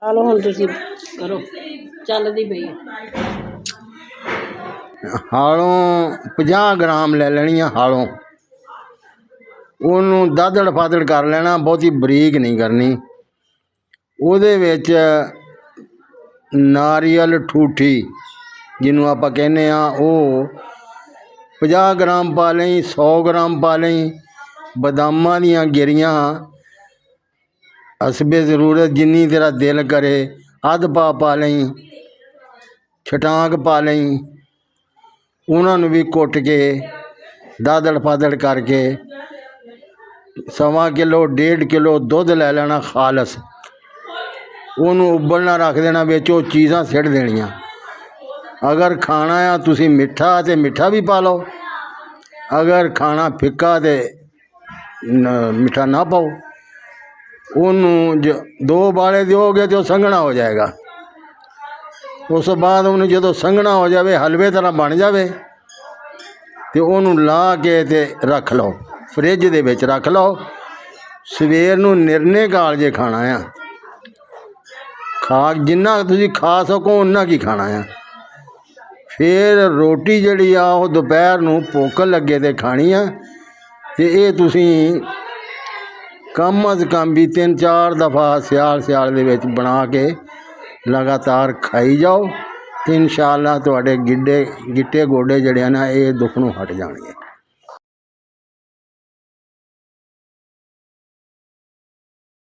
ਆ ਲਓ ਹੁਣ ਤੁਸੀਂ ਕਰੋ, ਚੱਲਦੀ ਪਈ ਹੈ। ਹਾਲੋਂ 50 ਗ੍ਰਾਮ ਲੈ ਲੈਣੀ ਆ। ਹਾਲੋਂ ਉਹਨੂੰ ਦਾਦੜ ਫਾਦੜ ਕਰ ਲੈਣਾ, ਬਹੁਤੀ ਬਰੀਕ ਨਹੀਂ ਕਰਨੀ। ਉਹਦੇ ਵਿੱਚ ਨਾਰੀਅਲ ਠੂਠੀ ਜਿਹਨੂੰ ਆਪਾਂ ਕਹਿੰਦੇ ਹਾਂ ਉਹ 50 ਗ੍ਰਾਮ ਪਾ ਲਈ। 100 ਗ੍ਰਾਮ ਪਾ ਲਈ। ਬਦਾਮਾਂ ਦੀਆਂ ਗਿਰੀਆਂ ਹਸਬੇ ਜ਼ਰੂਰਤ, ਜਿੰਨੀ ਤੇਰਾ ਦਿਲ ਕਰੇ। ਅੱਧ ਪਾ ਲਈ। ਛਟਾਂਕ ਪਾ ਲਈ। ਉਹਨਾਂ ਨੂੰ ਵੀ ਕੁੱਟ ਕੇ ਦਾਦੜ ਫਾਦੜ ਕਰਕੇ 1.25 ਕਿਲੋ 1.5 ਕਿਲੋ ਦੁੱਧ ਲੈ ਲੈਣਾ ਖਾਲਸ। ਉਹਨੂੰ ਉਬਲਣਾ ਰੱਖ ਦੇਣਾ, ਵਿੱਚ ਉਹ ਚੀਜ਼ਾਂ ਸਿੱਟ ਦੇਣੀਆਂ। ਅਗਰ ਖਾਣਾ ਆ ਤੁਸੀਂ ਮਿੱਠਾ ਤਾਂ ਮਿੱਠਾ ਵੀ ਪਾ ਲਓ, ਅਗਰ ਖਾਣਾ ਫਿੱਕਾ ਤਾਂ ਮਿੱਠਾ ਨਾ ਪਾਓ। ਉਹਨੂੰ 2 ਉਬਾਲੇ ਦਿਓਗੇ ਤਾਂ ਉਹ ਸੰਘਣਾ ਹੋ ਜਾਏਗਾ। ਉਸ ਤੋਂ ਬਾਅਦ ਉਹਨੂੰ ਜਦੋਂ ਸੰਘਣਾ ਹੋ ਜਾਵੇ, ਹਲਵੇ ਤਰ੍ਹਾਂ ਬਣ ਜਾਵੇ, ਅਤੇ ਉਹਨੂੰ ਲਾ ਕੇ ਅਤੇ ਰੱਖ ਲਓ, ਫਰਿੱਜ ਦੇ ਵਿੱਚ ਰੱਖ ਲਓ। ਸਵੇਰ ਨੂੰ ਨਿਰਣੇ ਕਾਲਜੇ ਖਾਣਾ ਆ। ਜਿੰਨਾ ਤੁਸੀਂ ਖਾ ਸਕੋ ਓਨਾ ਕੀ ਖਾਣਾ ਆ। ਫਿਰ ਰੋਟੀ ਜਿਹੜੀ ਆ ਉਹ ਦੁਪਹਿਰ ਨੂੰ ਭੁੱਖ ਲੱਗੇ ਤੇ ਖਾਣੀ ਆ। ਅਤੇ ਇਹ ਤੁਸੀਂ ਕਮ ਅਜ਼ ਕਮ ਵੀ 3-4 ਦਫਾ ਸਿਆਲ ਦੇ ਵਿੱਚ ਬਣਾ ਕੇ ਲਗਾਤਾਰ ਖਾਈ ਜਾਓ। ਇਨਸ਼ਾ ਅੱਲਾ ਤੁਹਾਡੇ ਗਿੱਟੇ ਗੋਡੇ ਜਿਹੜੇ ਆ ਨਾ ਇਹ ਦੁੱਖ ਨੂੰ ਹਟ ਜਾਣਗੇ।